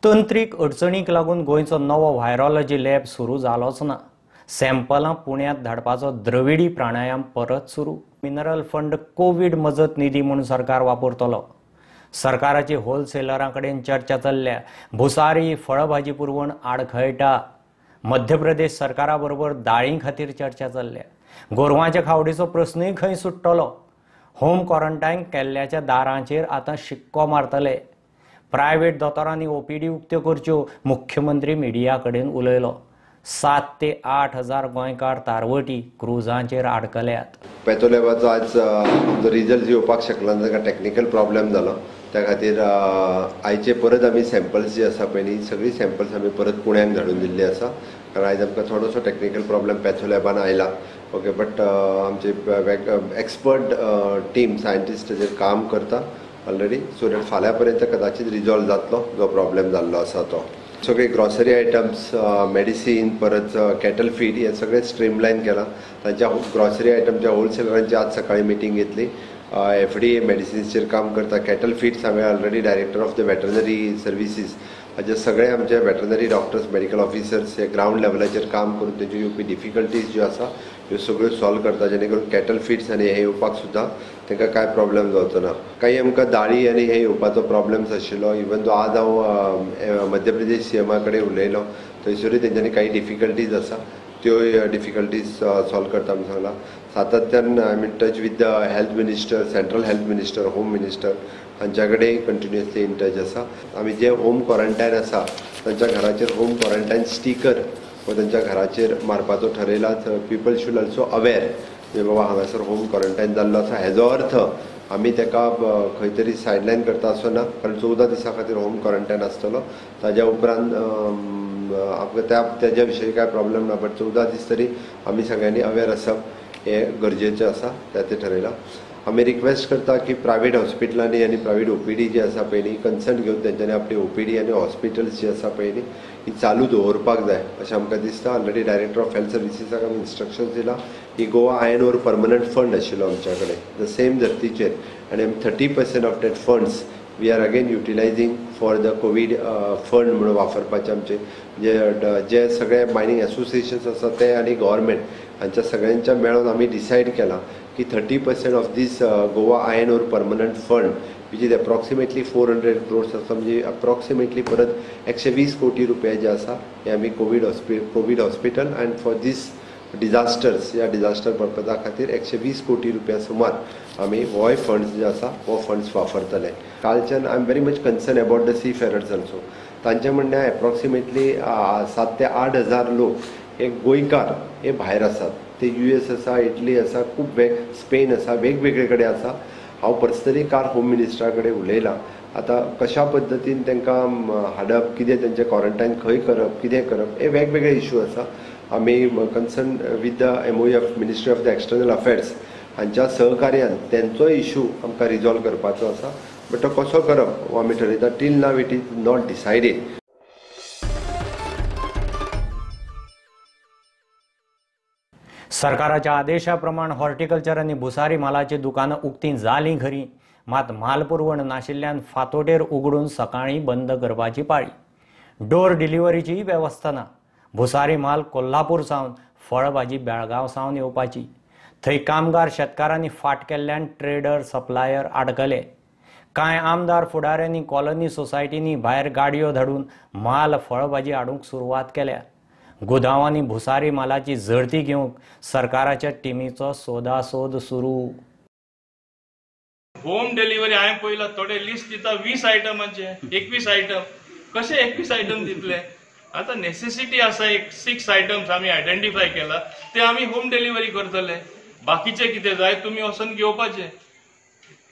तंत्रीक अडचणीक लागून गोंयचो नवो व्हायरोलॉजी लॅब सुरू जालोच ना। सॅम्पलां पुण्यात धाडपाचो द्रविडी प्राणायाम परत सुरू। मिनरल फंड कोविड मजत निधी म्हणून सरकार वापरतलो। सरकाराची होलसेलरां कडेन चर्चा चल्ल्या। भुसारी फळभाजी पुरवण आडखळटा। मध्य प्रदेश सरकारा बरोबर दाळी खातीर चर्चा चल्ल्या। गोरवांच्या खावडीचो प्रस्नय खंय सुट्टलो। होम क्वॉरंटायन केल्ल्याच्या दारांचेर आतां शिक्को मारतले। प्रायव्हेट दोतोरांनी ओपीडी उक्त्यो करच्यो, मुख्यमंत्री मिडिया कडेन उलयलो। 7 ते 8 हजार गोंयकार तारवटी क्रुजांचेर आडकल्यात। पॅथोलॅबाचो आज जो रिजल्ट येवपाक शकलो ना, ताका टॅक्निकल प्रॉब्लेम जालो। त्या खातीर आयचे परत आमी सॅम्पल्स जी आसा पळय न्ही, सगळी सॅम्पल्स आमी परत पुण्याक धाडून दिल्ली आसा। कारण आयज आमकां थोडोसो टॅक्निकल प्रॉब्लेम पॅथोलॅबान आयला। ओके, बट आमचे एक्सपर्ट टीम सायंटिस्ट ताचेर काम करता ऑलरेडी, सो दॅट फाल्यां पर्यंत कदाचित रिजॉल्व जातलो जो प्रॉब्लेम जाल्लो आसा तो। सगळे ग्रॉसरी आयटम्स, मेडिसीन, परत कॅटल फीड हे सगळे स्ट्रीमलायन केला। तांच्या ग्रॉसरी आयटमच्या होलसेलरांची आज सकाळी मिटींग घेतली। FDA मेडिसिन्सचेर काम करता। कॅटल फीड्स हांवें already director of the veterinary services हाचे सगळे आमचे वेटरनरी डॉक्टर्स, मेडिकल ऑफिसर्स हे ग्राउंड लेवलाचेर काम करून तेंच्यो येवपी डिफिकल्टीज ज्यो आसा ह्यो सगळ्यो सॉल्व करता, जेणे करून कॅटल फीड्स आनी हे येवपाक सुद्दां तांकां कांय प्रॉब्लेम जावचो ना। काही आमकां दाळी आनी हे येवपाचो प्रॉब्लेम्स आशिल्लो। इवन दो आज हांव मध्य प्रदेश CMA कडेन उलयलो, थंयसरूय तेंच्यांनी काही डिफिकल्टीज आसा, त्यो डिफिकल्टीज सॉल्व करता म्हणून सांगला। सातत्यान I am in touch with the health minister, central health minister, home minister हांच्या कडेन कंटिन्युअसली इन टच आसा। आमी जे होम क्वॉरंटायन आसा तांच्या घराचेर होम क्वॉरंटायन स्टिकर व तांच्या घराचेर मारपाचो ठरयला। पीपल शूड ऑल्सो अवेर की बाबा हांगासर होम क्वॉरंटायन जाल्लो आसा। हेजो अर्थ आमी ताका खंय तरी सायडलायन करता असो ना, कारण 14 दिसां खातीर होम क्वॉरंटायन आसतलो। ताज्या उपरांत आमकां त्याच्या विशयी काय प्रॉब्लेम ना, बट 14 दीस तरी आमी सगळ्यांनी अवेर आसप हे गरजेचें आसा, ते ठरयलां। आमी रिक्वेस्ट करता की प्रायव्हेट हॉस्पिटलांनी आनी प्रायव्हेट OPD जी आसा पळय न्ही, कन्सर्न घेवन तेंच्यांनी आपली OPD आनी हॉस्पिटल्स जी आसा पळय न्ही ही चालू दवरपाक जाय अशें आमकां दिसता। ऑलरेडी डायरेक्टर ऑफ हेल्थ सर्विसीसाक आमी इन्स्ट्रक्शन्स दिला की Goa ion over permanent fund आशिल्लो आमच्या कडेन द सेम धर्तीचेर, आनी आमी 30% of that funds we are again utilising for the Covid fund म्हणून वापरपाचे। आमचे जे सगळे मायनींग एसोसिएशन्स आसा ते आनी गव्हर्मेंट हांच्या सगळ्यांच्या मेळून आमी डिसायड केला की 30% of this Goa ion over permanent fund which is approximately 400 crores आसा, म्हणजे अप्रॉक्सिमेटली परत 120 कोटी रुपये जे आसा हे आमी Covid hospital and for these disasters ह्या डिजास्टर पर्पजा खातीर 120 कोटी रुपया सुमार आमी हो फंड्स जे आसा हो फंड्स वापरतले। कालच्यान I am very much concern about the seafarers also. तांचे म्हणणें अप्रॉक्सिमेटली 7 ते 8 हजार लोक हे गोंयकार हे भायर आसात। ते US आसा, इटली आसा, खूब स्पेन आसा, वेगवेगळे कडेन आसा। हांव पर्सनली काल होम मिनिस्टरा कडेन उलयलां। आतां कशा पद्दतीन तांकां हाडप, कितें तेंचें क्वॉरंटायन खंय करप, कितें करप, हे वेगवेगळे इश्यू आसा। आमी concern with the MOE ministry of the external affairs हांच्या सहकार्यान तेंचो इश्यू आमकां रिजॉल्व करपाचो आसा। बट तो कसो करप हो आमी ठरयता। Till now it is not decided. सरकाराच्या आदेशाप्रमाण हॉर्टिकल्चर आनी भुसारी मालाची दुकानां उक्तीं जालीं खरी, मात माल पुरवण नाशिल्ल्यान फांतोडेर उगडून सकाळीं बंद करपाची पाळी। डोर डिलिव्हरीची वेवस्था ना। भुसारी माल कोल्हापूर सावन, फळभाजी बेळगांव सावन येवपाची। थंय कामगार शेतकारांनी फाट केल्ल्यान ट्रेडर सप्लायर आडकले। कांय आमदार फुडाऱ्यांनी कॉलनी सोसायटींनी भायर गाडयो धाडून माल फळभाजी हाडूंक सुरवात केल्या। गोदावांनी भुसारी मालाची झडती घेवंक सरकाराच्या टिमीचो सोदासोद सुरू। होम डिलिव्हरी हांवें पळयला, थोडे लिस्ट दिता 20 आयटमांचे, 21 आयटम। कशे 21 आयटम दितले? आतां नेसेसिटी आसा, एक 6 आयटम्स आमी आयडेंटिफाय केला, ते आमी होम डिलिव्हरी करतले। बाकीचे कितें जाय तुमी वचून घेवपाचे।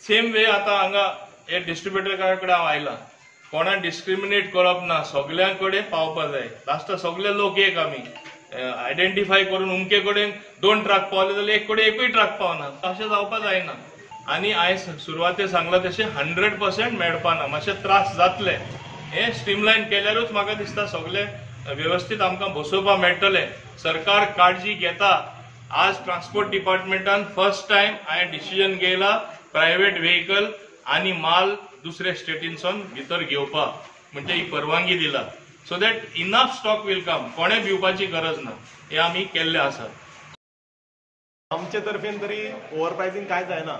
सेम वे आतां हांगा हे डिस्ट्रिब्युटरा कडेन हांव आयला, कोणा डिस्क्रिमिनेट करप ना, सगळ्यां कडेन पावपा जाय। लास्ट सगळे लोक एक आमी आयडेंटिफाय करून उमके कडेन 2 ट्रक पावले जाल्यार एक कडेन एकूय ट्रक पावना, अशें जावपा जायना। आनी आयज सुरवातेर सांगला तशें 100% मेळपा ना, मातशे त्रास जातले। हे स्ट्रीमलायन केल्यारूच म्हाका दिसता सगळे व्यवस्थित आमकां बसोवपा मेळटले। सरकार काळजी घेता। आज ट्रान्सपोर्ट डिपार्टमेंटान फर्स्ट टाइम हांवें डिसिजन घेयला प्रायव्हेट व्हेकल आनी माल दुसरे स्टेटींतसून भितर घेवपाक। म्हणजे ही परवानगी दिला so that enough stock will come, कोणे भिवपाची गरज ना, हे आमी केल्ले आसा. आमचे तर्फेन तरी ओव्हर प्रायसींग कांयच जायना.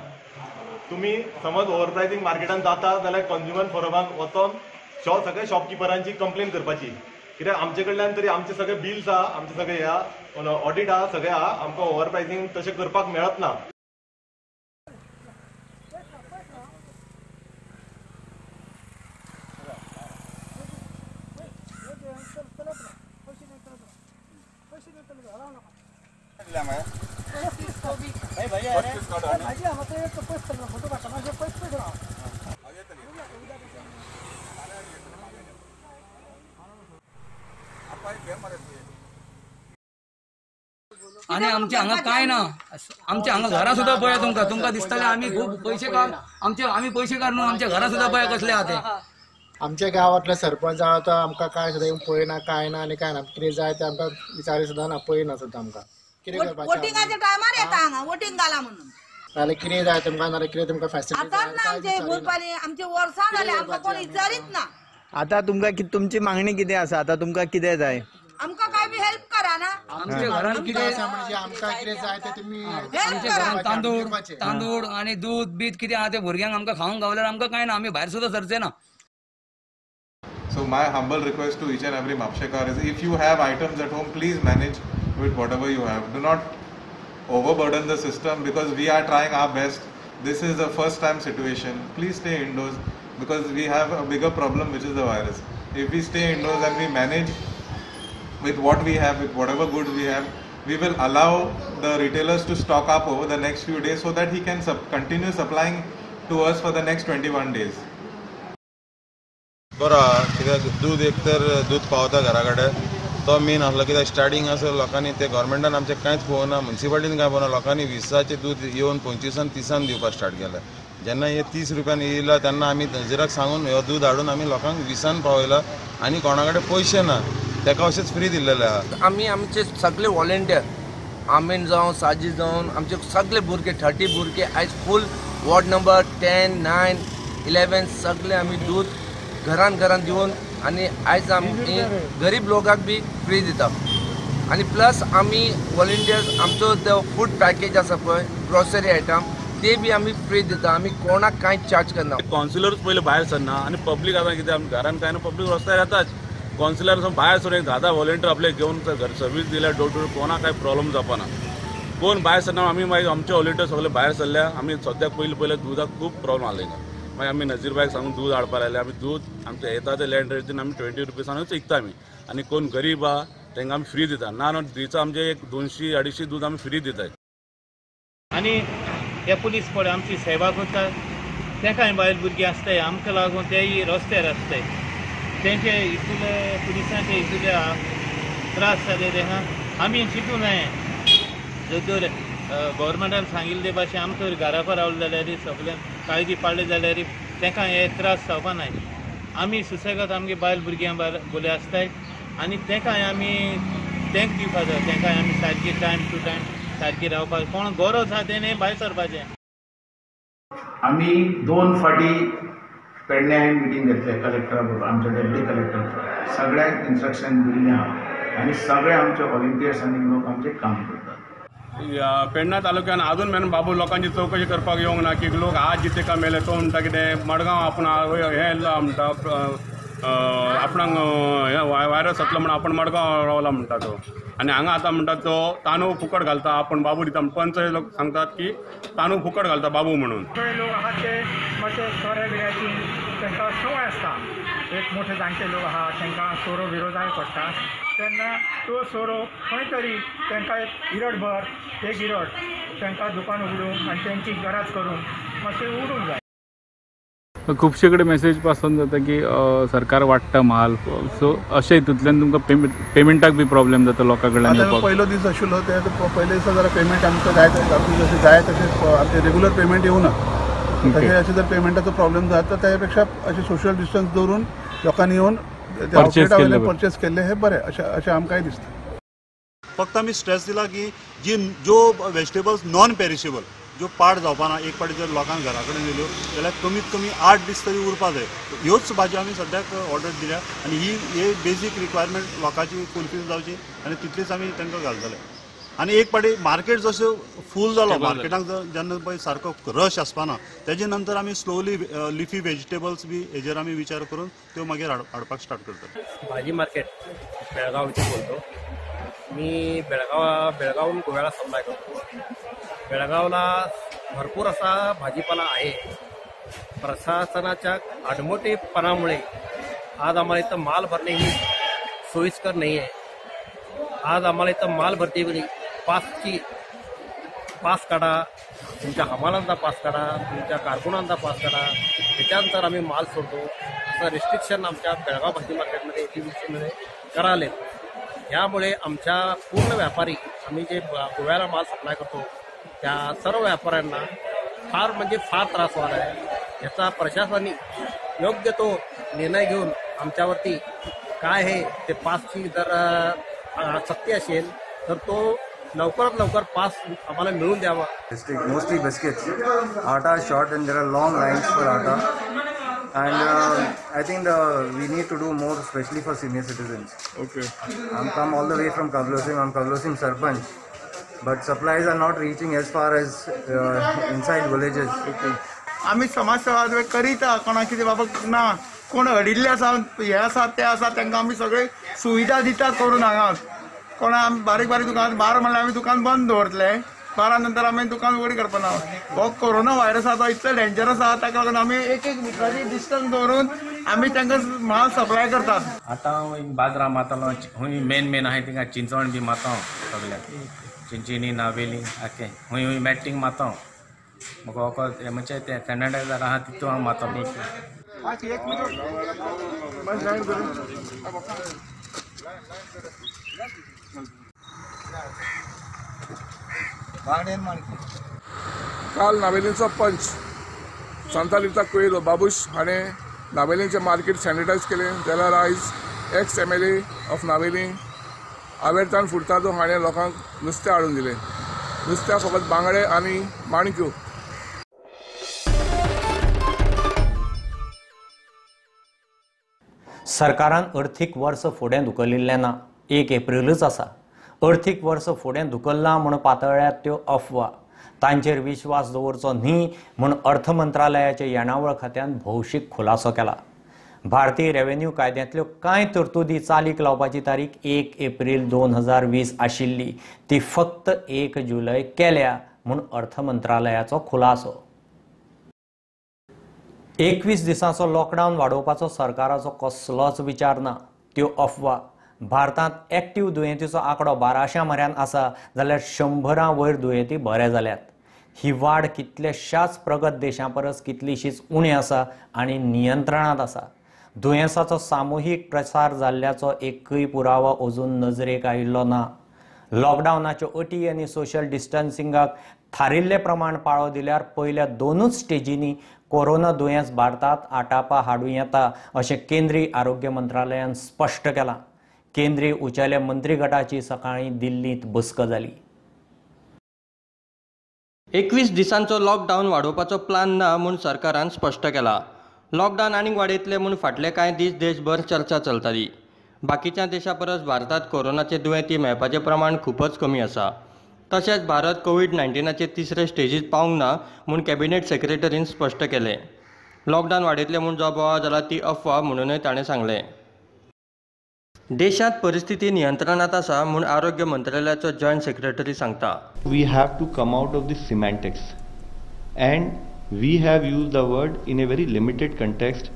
तुम्ही समज ओव्हर प्रायसींग मार्केटान जाता जाल्यार कंज्युमर फोरमान वचोन सगळ्या शॉपकिपरांची कंप्लेन करपाची, कित्याक आमचे कडल्यान तरी आमचे सगळे बिल्स आहा, आमचे सगळे ह्या ऑडिट आहा, सगळे आहा, आमकां ओव्हर प्रायसींग तशें करपाक मेळत ना. आणि आमच्या हांगा काय ना, आमच्या हांगा घरा सुद्धा पळय, तुमका दिसतले आम्ही खूप पैसेकार, आम्ही पैसेकार न्हू, आमच्या घरा सुद्धा पळय कसले आहा ते. आमच्या गावातले सरपंच आहा तो आमकां काय सुद्दां येवन पळयना, काय ना आनी काय ना, कितें जाय ते आमकां विचारी सुद्दां ना, पळयना सुद्दां आमकां. कितें करपाचें वोटिंगाच्या टायमार येता हांगा वोटिंग घाला म्हणून, नाल्यार कितें जाय तुमकां, नाल्यार कितें तुमकां फॅसिलिटी आतां ना आमचे मुरपाली आमचे वर्सां जाले आमकां कोण विचारीत ना. आता तुमकां तुमची मागणी कितें आसा, आता तुमकां कितें जाय? आमकां काय बी हेल्प करा ना. आमच्या घरात कितें म्हणजे आमकां कितें जाय ते तुमी आमच्या घरात तांदूळ आणि दूध बीत कितें आहा ते भुरग्यांक आमकां खावंक गावल्यार आमकां काय ना, आमी भायर सुद्दां सरचे ना. So my humble request to each and every Mapshekar is, if you have items at home, please manage with whatever you have. Do not overburden the system, because we are trying our best. This is a first time situation. Please stay indoors, because we have a bigger problem, which is the virus. If we stay indoors and we manage with what we have, with whatever goods we have, we will allow the retailers to stock up over the next few days so that he can continue supplying to us for the next 21 days. बरो कित्याक दूद एक तर दूद पावता घरा कडेन तो मेन आसलो, कित्याक स्टार्टींग आसा लोकांनी ते गव्हर्मेंटान आमचे कांयच पळोवना, म्युन्सिपाल्टीन कांय पळोवना, लोकांनी 20चे दूद येवन 25 30 दिवपाक स्टार्ट केलें. जेन्ना हे 30 रुपयान येयला तेन्ना आमी नजिराक सांगून हो दूद हाडून आमी लोकांक 20 पावयला, आनी कोणा कडेन पयशे ना, तेका अशेंच फ्री दिल्लेले आहा. आमी आमचे सगळे व्हॉलेंटियर, आमीन जावं साजी जावन आमचे सगळे भुरगे 30 भुरगे आयज फूल वॉर्ड नंबर 10, 9, 11 सगळे आमी दूद घरान दिवन आनी आयज आमी गरीब लोकांक बी फ्री दिता. आनी प्लस आमी व्हॉलेंटियर्स आमचो जो फूड पॅकेज आसा पळय ग्रॉसरी आयटम ते बी आमी फ्री दिता, आमी कोणाक कांयच चार्ज करना. कावन्सिलरूच पयले भायर सरना आनी पब्लीक आतां कितें आमी घरान काय ना, पब्लीक रस्त्यार येताच. कावन्सिलर भायर सरून एक 10 व्हॉलेंटियर आपले घेवन घर सर्वीस दिल्यार डोर टू डोर कोणाक काय प्रॉब्लेम जावपाना. कोण भायर सरना, आमी मागीर आमचे व्हॉलेंटियर सगळे भायर सरल्या. आमी सद्याक पयले दुदाक खूब प्रॉब्लेम आसले. मागीर आमी नजीरबाईक सांगून दूद हाडपाक लायले. आमी दूद आमचे येता ते लँड रेटीन आमी 20 रुपीसानूच विकता आमी. आनी कोण गरीब आहा तांकां आमी फ्री दिता. ना दिसा आमचे एक 200-250 दूद आमी फ्री दितात. आनी हे पुलीस पळय आमची सेवा करतात, तांकांय बायल भुरगीं आसताय, आमकां लागून तेय रस्त्यार आसताय. तेंचे इतले पुलिसांचे इतले त्रास जाले तेंकां आमी चिंतूं जाय. जर गव्हर्मेंटान सांगिल्ले भाशेन आमकां घरापर रावले जाल्यार सगळ्यांक कायदे पाळले जाल्यार तांकां हे त्रास जावपा नाय. आमी सुसेगाद आमगे बायल भुरग्यां बोले आसताय आनी तांकांय आमी तेंक दिवपाक जाय. तांकांय आमी सारकी टायम टू टायम सारकी रावपाक, कोण गरज आहा तेणें भायर सरपाचें. आमी 2 फाटी पेडण्या हांवें मिटींग घेतले कलेक्टरा बरोबर, आमच्या डेप्युटी कलेक्टर सगळ्यांक इन्स्ट्रक्शन दिल्लें आहा आनी सगळे आमचे व्हॉलेंटियर्स आनी लोक आमचे काम करतात. पेडण्या तालुक्यान अजून मेरेन बाबू लोकांची चवकशी करपाक येवंक ना की लोक आज जिते का मेले तो म्हणटा कितें मडगांव आपण हें म्हणटा आपणाक वायरस जातलो म्हणून आपण मडगांव रावला म्हणटा तो. आनी हांगा आतां म्हणटा तो तांदूळ फुकट घालता, आपण बाबू दिता. पंच लोक सांगतात की तांदूळ फुकट घालता बाबू म्हणून. लोक आहा ते मातशे सोऱ्या बिऱ्याची तांकां संवय आसता. एक मोठे जाणटे लोक आहा तांकां सोरो बिरो जाय पडटा तेन्ना तो सोरो खंय तरी तांकां एक इरडभर एक इरड तांकां दुकान उगडून आनी तेंची गरज करून मातशें उडूंक जाय. खुबशे कडेन मेसेज पासून जाता की सरकार वाडटा माल, सो अशें हितूंतल्यान तुमकां पेमेंटाक बी प्रॉब्लेम जाता लोकां कडल्यान येवपाक. पयलो दीस आशिल्लो ते पयले दिसा जरा पेमेंट आमकां जाय जशें जाय तशें आमचे रेगुलर पेमेंट येवना. तशें अशें जर पेमेंटाचो प्रॉब्लेम जाता त्या पेक्षा अशें सोशल डिस्टन्स दवरून लोकांनी येवन परचेस केल्ले हे बरें अशें आमकांय दिसता. फक्त आमी स्ट्रेस दिला की जो वेजिटेबल्स नॉन पेरिशेबल ज्यो पाड जावपाना एक पाटी जर लोकांक घरा कडेन येयल्यो जाल्यार कमीत कमी 8 दीस तरी उरपा जाय. ह्योच भाजी आमी सद्याक ऑर्डर दिल्या आनी हे बेजीक रिक्वायरमेंट लोकांची फुलफील जावची आनी तितलीच आमी तांकां घालतले. आनी एक पाटी मार्केट जसो फूल जालो, मार्केटाक जेन्ना पळय सारको रश आसपाना तेजे नंतर आमी स्लोली लिफी व्हेजिटेबल्स बी हेजेर आमी विचार करून त्यो मागीर हाडपाक स्टार्ट करतात. भाजी मार्केट बेळगावचे बोलतो मी. बेळगावहून गोव्याला सप्लाय करतो. बेळगावला भरपूर असा भाजीपाला आहे. प्रशासनाच्या आडमोठेपणामुळे आज आम्हाला इथं माल भरणे ही सोयीस्कर नाही आहे. आज आम्हाला इथं माल भरते वेळी पास काढा, तुमच्या हमालांचा पास काढा, तुमच्या कारकुनांचा पास काढा, त्याच्यानंतर आम्ही माल सोडतो. असं रिस्ट्रिक्शन आमच्या बेळगाव भाजी मार्केटमध्ये APMCमध्ये कराले. यामुळे आमच्या पूर्ण व्यापारी आम्ही जे गोव्याला माल सप्लाय करतो त्या सर्व व्यापाऱ्यांना फार त्रास व्हायला आहे. याचा प्रशासनाने योग्य तो निर्णय घेऊन आमच्यावरती काय आहे ते पासची जर सक्ती असेल तर तो लवकरात लवकर पास आम्हाला मिळून द्यावा. Mostly biscuits. Atta is short and there are long lines for atta. And I think we need to do more, especially for senior citizens. Okay. I'm come all the way from Kablosim. I'm Kablosim Sarpanch. But supplies are not reaching as far as inside villages. Okay. आम्ही समाजसेवा करीत कोणा कितें बाबा ना कोण अडिल्ले आसा हे आसा ते आसा तांकां आमी सगळे सुविधा दितात करून हांगा. कोणा बारीक दुकान 12 म्हणल्यार आमी दुकान बंद दवरतले. 12 नंतर आमी दुकान उगडी करपाना. हो कोरोना व्हायरस आसा तो इतलो डेंजरस आसा ताका लागून आमी एक मिटराची डिस्टन्स दवरून आमी तांकां माल सप्लाय करतात. आतां बाजरा मातलो हुंय मेन आहे थिंगा चिंचवण बी मातां सगळ्याक चिंचिनी नावेली आखे हुंय मॅटिंग मातां म्हाका वखद हे म्हणजे ते सॅनिटायझर आहा तितून हांव मातां. काल नावेलींचो पंच सांतालिता कोयलो बाबूश हाणें नावेलींचें मार्केट सॅनिटायज केलें जाल्यार आयज ex-MLA ऑफ नावेली आवेरतान फुर्तादो हाणें लोकांक नुस्तें हाडून दिलें. नुस्त्या फकत बांगडे आनी माणक्यो. सरकारान अर्थीक वर्स फुडें धुकलिल्लें ना. 1 एप्रिलूच आसा. अर्थीक वर्स फुडें धुकल्ला म्हूण पातळ्यात त्यो अफवा. तांचेर विश्वास दवरचो न्ही म्हूण अर्थ मंत्रालयाच्या येणावळ खात्यान भौशीक खुलासो केला. भारतीय रेव्हेन्यू कायद्यांतल्यो कांय तरतुदी चालीक लावपाची तारीख 1 एप्रिल 2020 आशिल्ली ती फक्त 1 जुलय केल्या म्हूण अर्थ मंत्रालयाचो खुलासो. 21 दिसांचो लॉकडावन वाडोवपाचो सरकाराचो कसलोच विचार ना. त्यो अफवा. भारतांत एक्टीव दुयेंतीचो आंकडो 1200 म्हऱ्यान आसा जाल्यार 100 वयर दुयेंती बरे जाल्यात. ही वाड कितल्याशाच प्रगत देशां परस कितलीशीच उणी आसा आनी नियंत्रणांत आसा. दुयेंसाचो सामुहीक प्रसार जाल्ल्याचो एकूय पुरावो अजून नजरेक आयिल्लो ना. लॉकडावनाच्यो अटी आनी सोशल डिस्टन्सिंगाक थारिल्ले प्रमाण पाळो दिल्यार पयल्या 2च स्टेजींनी कोरोना दुयेंस भारतांत आटापा हाडूं येता अशें केंद्रीय आरोग्य मंत्रालयान स्पश्ट केलां. केंद्रीय उंचेल्या मंत्री गटाची सकाळीं दिल्लींत बसक जाली. 21 दिसांचो लॉकडावन वाडोवपाचो प्लान ना म्हूण सरकारान स्पश्ट केला. लॉकडावन आनीक वाडयतले म्हूण फाटले कांय दीस देशभर चर्चा चलताली. बाकीच्या देशां परस भारतांत कोरोनाचे दुयेंती मेळपाचें प्रमाण खूपच कमी आसा. तशेंच भारत कोविड-19चे 3रे स्टेजींत पावूंक ना म्हूण कॅबिनेट सेक्रेटरीन स्पश्ट केलें. लॉकडावन वाडयतले म्हूण जो बोवाळ जाला ती अफवा म्हणूनय ताणें सांगलें. देशांत परिस्थिती नियंत्रणांत आसा म्हूण आरोग्य मंत्रालयाचो जॉयंट सेक्रेटरी सांगता. We have to come out of the semantics and we have used the word in a very limited context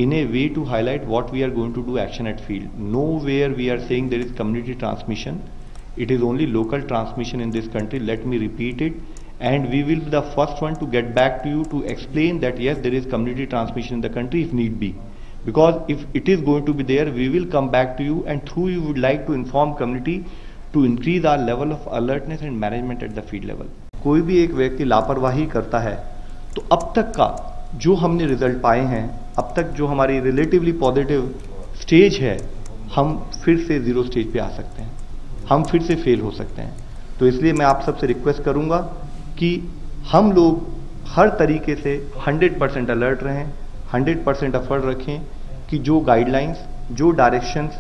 in a way to highlight what we are going to do action at field. Nowhere we are saying there is community transmission. It is only local transmission in this country. Let me repeat it, and we will be the first one to get back to you to explain that yes, there is community transmission in the country if need be. Because if it is going to be there, we will come back to you, and through you would like to inform community to increase our level of alertness and management at the field level. कोई भी एक व्यक्ति लापरवाही करता है तो अब तक का जो हमने रिजल्ट पाए हैं, अब तक जो हमारी रिलेटिवली पॉजिटिव स्टेज है, हम फिर से 0 स्टेज पे आ सकते हैं, हम फिर से फेल हो सकते हैं. तो इसलिए मैं आप सबसे रिक्वेस्ट करूंगा कि हम लोग हर तरीके से 100% अलर्ट रहें, 100% एफर्ट रखें कि जो गाइडलाइंस, जो डायरेक्शंस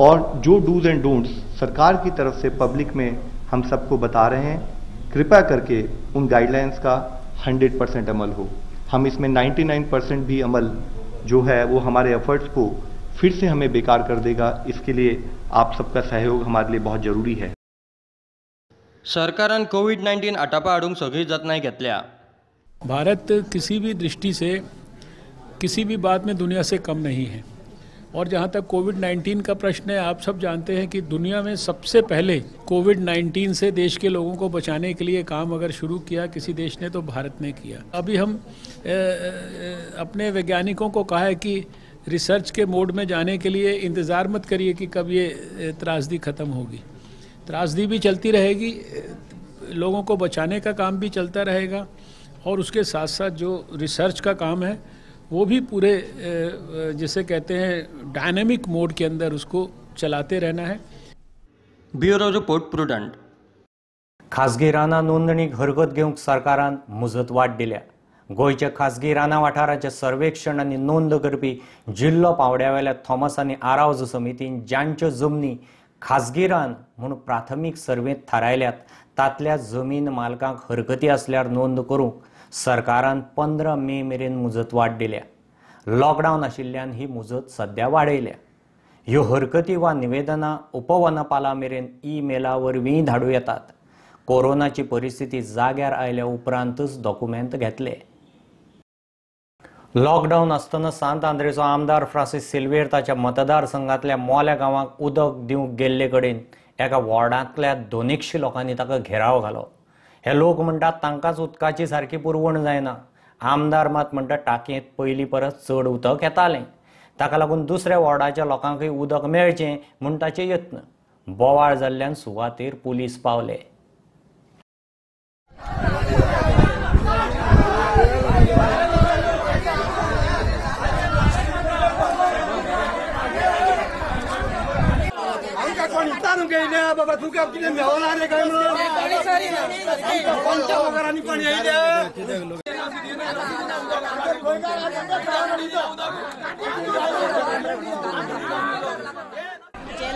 और जो डूज एंड डोंट्स सरकार की तरफ से पब्लिक में हम सबको बता रहे हैं, कृपया करके उन गाइडलाइंस का 100% अमल हो। हम इसमें 99% भी अमल जो है वो हमारे एफर्ट्स को फिर से हमें बेकार कर देगा। इसके लिए आप सबका सहयोग हमारे लिए बहुत जरूरी है। सरकारान कोविड-19 आटापा हाडूंक सगळी जतनाय घेतल्या। भारत किसी भी दृष्टि से किसी भी बात में दुनिया से कम नहीं है। और जहाँ तक कोविड-19 का प्रश्न है, आप सब जानते हैं कि दुनिया में सबसे पहले कोविड-19 से देश के लोगों को बचाने के लिए काम अगर शुरू किया किसी देश ने तो भारत ने किया। अभी हम अपने वैज्ञानिकों को कहा है कि रिसर्च के मोड में जाने के लिए इंतज़ार मत करिए कि कब ये त्रासदी ख़त्म होगी। त्रासदी भी चलती रहेगी, लोगों को बचाने का काम भी चलता रहेगा और उसके साथ साथ जो रिसर्च का काम है वो भी पूरे जिसे कहते हैं डायनेमिक मोड के अंदर उसको चलाते रहना है। Bureau report prudent. खासगी रानां नोंदणीक हरकत घेवंक सरकारान मुजत वाड दिल्या। गोंयच्या खासगी रानां वाठाराचें सर्वेक्षण आनी नोंद करपी जिल्लो पावड्यावेल्या थॉमस आनी आरावज समितीन ज्यांच्यो जमनी खासगी रान म्हूण प्राथमीक सर्वेंत थारायल्यात तातल्या जमीन मालकांक हरकती आसल्यार नोंद करूंक सरकारान 15 मे मेरेन मुजत वाड दिल्या। लॉकडावन आशिल्ल्यान ही मुजत सध्या वाडयल्या। ह्यो हरकती वा निवेदनां उपवनपाला मेरेन ईमेला वरवीं धाडूं येतात। कोरोनाची परिस्थिती जाग्यार आयल्या उपरांतच डॉक्युमेंट घेतले। लॉकडावन आसतना सांत आंद्रेचो आमदार फ्रांसीस सिल्वेर ताच्या मतदारसंघातल्या मोल्या गांवांक उदक दिवंक गेल्ले कडेन एका वॉर्डांतल्या 200 लोकांनी ताका घेराव घालो। हे लोक म्हणटात तांकांच उदकाची सारकी पुरवण जायना। आमदार मात म्हणटा टाकयेंत पयलीं परस चड उदक येतालें, ताका लागून दुसऱ्या वॉर्डाच्या लोकांकय उदक मेळचें म्हूण ताचे यत्न। बोवाळ जाल्ल्यान सुवातेर पुलीस पावले। बाबा तू काय किती मेवणार रे काय म्हणून कोणत्या वगैरे पण येईल जे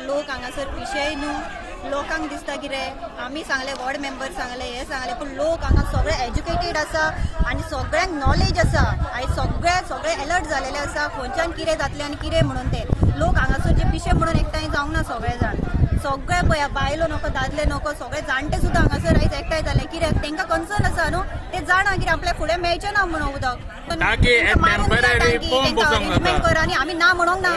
लोक हांगासर पिशेय न्हू लोकांक दिसता कितें आमी सांगले वॉर्ड मेंबर सांगले हे सांगले पूण लोक हांगा सगळे एज्युकेटेड आसा आनी सगळ्यांक नॉलेज आसा आयज सगळे अलर्ट जालेले आसा खंयच्यान कितें जातलें आनी कितें म्हणून ते लोक हांगासर जे पिशे म्हणून एकठांय जावंक ना सगळे जाण सगळे पळया बायलो नको दादले नको सगळे जाणटे सुद्दां हांगासर आयज एकठांय जाले कित्याक तांकां कन्सर्न आसा न्हू ते जाणा कितें आपल्या फुडें मेळचें ना म्हणून उदक अरेंजमेंट करा आनी आमी ना म्हणूंक ना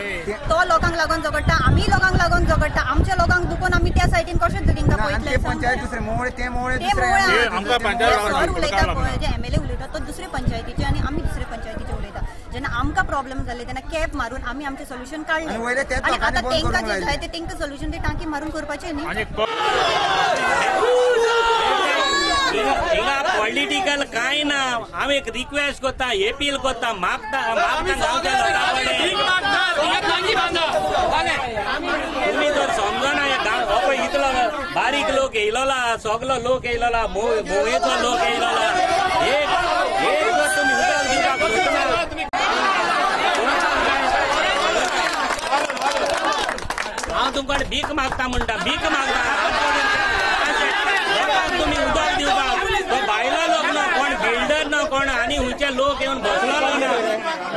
तो लोकांक लागून झगडटा आमी लोकांक लागून झगडटा आमच्या लोकांक दुखून आमी त्या सायडीन कशें तांकां पळयतले सर उलयता पळय जे एमएलए उलयता तो दुसरे पंचायतीचे आनी आमी दुसरे पंचायतीचे उलयता जेन्ना आमकां प्रॉब्लेम जाले तेन्ना कॅप मारून आमी आमचें सोल्युशन काडलें आनी आतां तांकां जे जाय ते तांकां सोल्युशन ते टांकी मारून करपाचें न्ही। हिंगा पॉलिटिकल काय ना हांव एक रिक्वेस्ट करता अपील करता मागता गांवच्या तुम्ही जर समजना हो इतलो बारीक लोक येयलोला सगलो लोक येयलोला मोहेचो लोक येयलोला एक तुम्ही उदक दिवपाक सोदना हांव तुमकां भीक मागता म्हणटा भीक मागता तुम्ही उदक दिवपाक बायलो लोक ना कोण बिल्डर ना कोण आनी हुंयचे लोक येवन बसलेलो ना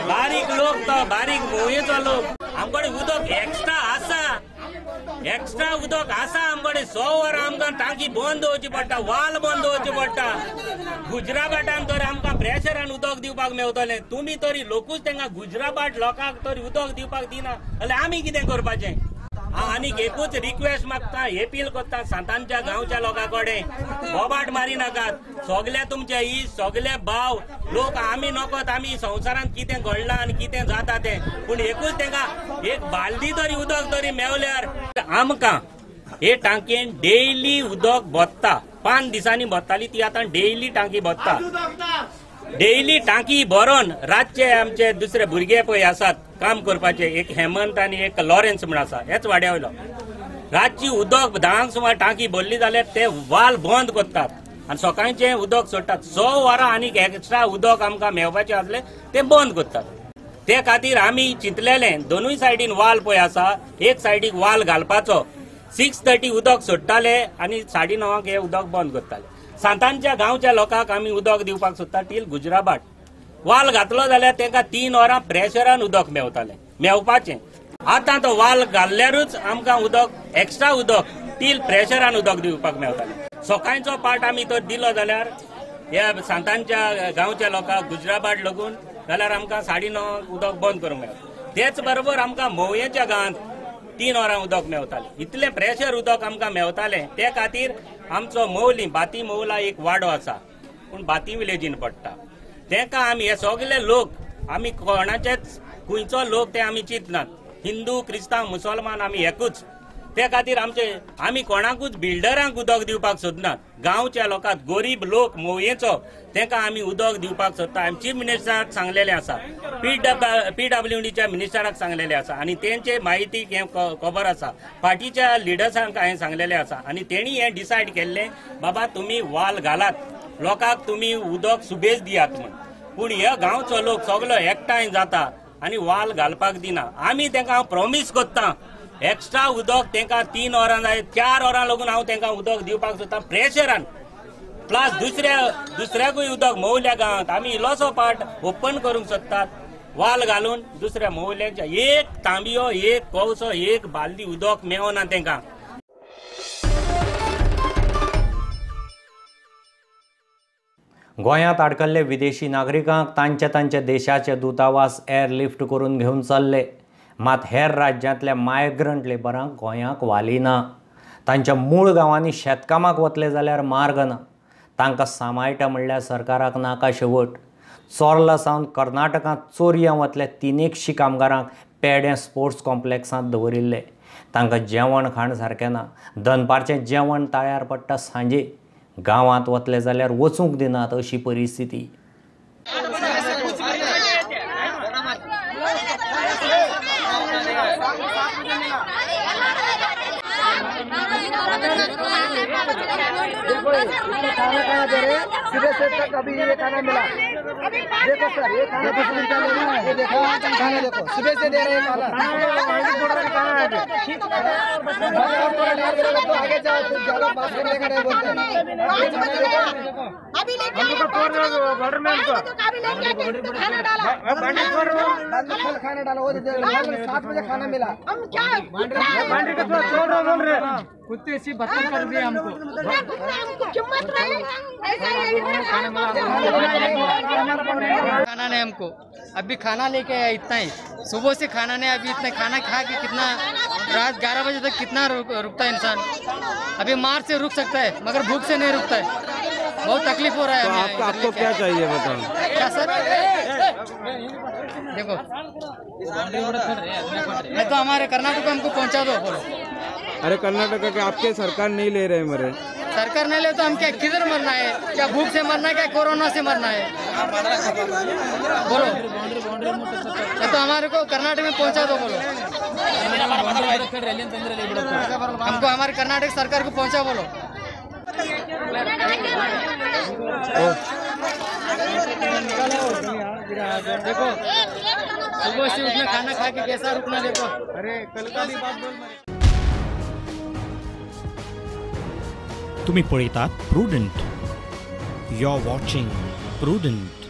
बारीक लोक तो बारीक मोहेचो लोक आमकडे उदक एक्स्ट्रा उदक आसा आमकडे 100 वरां आमकां टांकी बंद दवरची पडटा वाल बंद दवरची पडटा गुजराबाटान तर आमकां प्रेशरान उदक दिवपाक मेवतलें तुमी तरी लोकूच तांकां गुजराबाट लोकांक तरी उदक दिवपाक दिना जाल्यार आमी कितें करपाचें। आनी एकूच रिक्वेस्ट मागता अपील करता सांतांच्या गांवच्या लोकां कडेन बोबाट मारी नाकात सगळे तुमचे इश्ट सगळे भाव लोक आमी नकोत आमी संवसारांत कितें घडलां आनी कितें जाता तें पूण एकूच तांकां एक बालदी तरी उदक तरी मेवल्यार आमकां हे टांकयेन डेली उदक भरता 5 दिसांनी भरताली ती आतां डेली टांकी भरता डेली टांकी भरून रातचे आमचे दुसरे भुरगे पळय आसात काम करपाचे एक हेमंत आनी एक लॉरेन्स म्हण आसा हेच वाड्या वयलो रातची उदक 10 सुमार टांकी भरली जाल्यार ते वाल बंद करतात आणि सकाळचे उदक सोडटात 6 वरां आनी एक्स्ट्रा उदक आमकां मेळपाचें आसलें तें बंद करतात. ते खातीर आमी चिंतलेलें दोनूय सायडीन वाल पळय आसा, एक सायडीक वाल घालपाचो. 6:30 उदक सोडटाले आनी 9:30 हे उदक बंद करताले. सांतांच्या गांवच्या लोकांक आमी उदक दिवपाक सोदता टील गुजराबाट. वाल घातलो जाल्यार तांकां 3 वरां प्रेशरान उदक मेळपाचें. आतां तो वाल घाल्ल्यारूच आमकां उदक एक्स्ट्रा उदक टील प्रेशरान उदक दिवपाक मेळटालें. सकाळचो पाट आमी तर दिलो जाल्यार ह्या सांतांच्या गांवच्या लोकांक गुजराबाट लागून जाल्यार आमकां 9:30 उदक बंद करूंक मेळटा. तेच बरोबर आमकां मोवयेच्या गांवांत 3 वरां उदक मेळटालें. इतलें प्रेशर उदक आमकां मेळटालें. ते खातीर आमचो मौली बाती मौला एक वाडो आसा पूण बाती विलेजीन पडटा. तेका आमी हे सगळे लोक आमी कोणाचेच खंयचो लोक ते आमी चिंतनात. हिंदू क्रिस्तांव मुसलमान आमी एकूच. ते खातीर आमी कोणाकूच बिल्डरांक उदक दिवपाक सोदनात. गांवच्या लोकांक गरीब लोक मोवयेचो तेका आमी उदक दिवपाक सोदता. आमी चीफ मिनिस्टराक सांगलेलें आसा, PWDच्या मिनिस्टराक सांगलेलें आसा आनी तेंचे म्हायती खबर आसा. पार्टीच्या लिडर्सांक हांवें सांगलेलें आसा आनी तेणी हें डिसायड केल्लें बाबा तुमी वाल घालात, लोकांक तुमी उदक सुबेज दियात म्हण. पूण ह्या गांवचो लोक सगळो एकठांय जाता आनी वाल घालपाक दिना. आमी तांकां प्रॉमीस करता एक्स्ट्रा उदक तांकां 3 वरां जाय 4 वरां लागून हांव तांकां उदक दिवपाक सोदता प्रेशरान. प्लस दुसऱ्याकूय उदक मोवल्या गांवांत आमी इल्लोसो पाट ओपन करूंक सोदतात वाल घालून. दुसऱ्या मोवल्यांच्या एक तांबयो, एक कोळसो, एक बालदी उदक मेळना तांकां. गोंयांत आडकल्ले विदेशी नागरिकांक तांचे देशाचे दूतावास एअरलिफ्ट करून घेवन चल्ले. मात हेर राज्यांतल्या मायग्रंट लेबरांक गोंयांक वालिना. तांच्या मूळ गांवांनी शेतकामाक वतले जाल्यार मार्ग ना. तांकां सांबाळटा म्हणल्यार सरकाराक नाका शेवट. चोर्ला सावन कर्नाटकांत चोरयां वतल्या 300 कामगारांक पेड्यां स्पोर्ट्स कॉम्प्लेक्सांत दवरिल्ले. तांकां जेवण खाण सारकें ना. दनपारचें जेवण ताळ्यार पडटा सांजे. गांवांत वतले जाल्यार वचूंक दिनात अशी परिस्थिती. खाना दे रहे सुबह से तक अभी ये खाना मिला. देखो सर ये खाना लेना है. ये देखो खाना देखो सुबह से दे रहे हैं खाना. तो आगे जाओ ज्यादा बात करने का नहीं बोलते. बॉर्डर में खाना डाला वो 7 बजे खाना मिला. कुत्ते सी बदतमीज कर दिए हमको. खाना नहीं हमको. अभी खाना लेके आया इतना ही. सुबह से खाना नहीं. अभी इतना खाना खा के कितना रात 11 बजे तक कितना रुकता है इंसान. अभी मार से रुक सकता है मगर भूख से नहीं रुकता है. बहुत तकलीफ हो रहा है. आपको क्या चाहिए बताओ. क्या सर देखो मैं तो हमारे कर्नाटक हमको पहुंचा दो बोलो. अरे कर्नाटक के आपके सरकार नहीं ले रहे मरे. सरकार नहीं ले तो हम क्या किधर मरना है. क्या भूख से मरना है क्या कोरोना से मरना है बोलो. तो हमारे को कर्नाटक में पहुंचा दो बोलो. हमको हमारे कर्नाटक सरकार को पहुंचा बोलो. देखो सुबह से उठना खाना खा के कैसा रुकना. देखो अरे कल का भी बात बोल. तुम्ही पळयतात Prudent. You are watching prudent.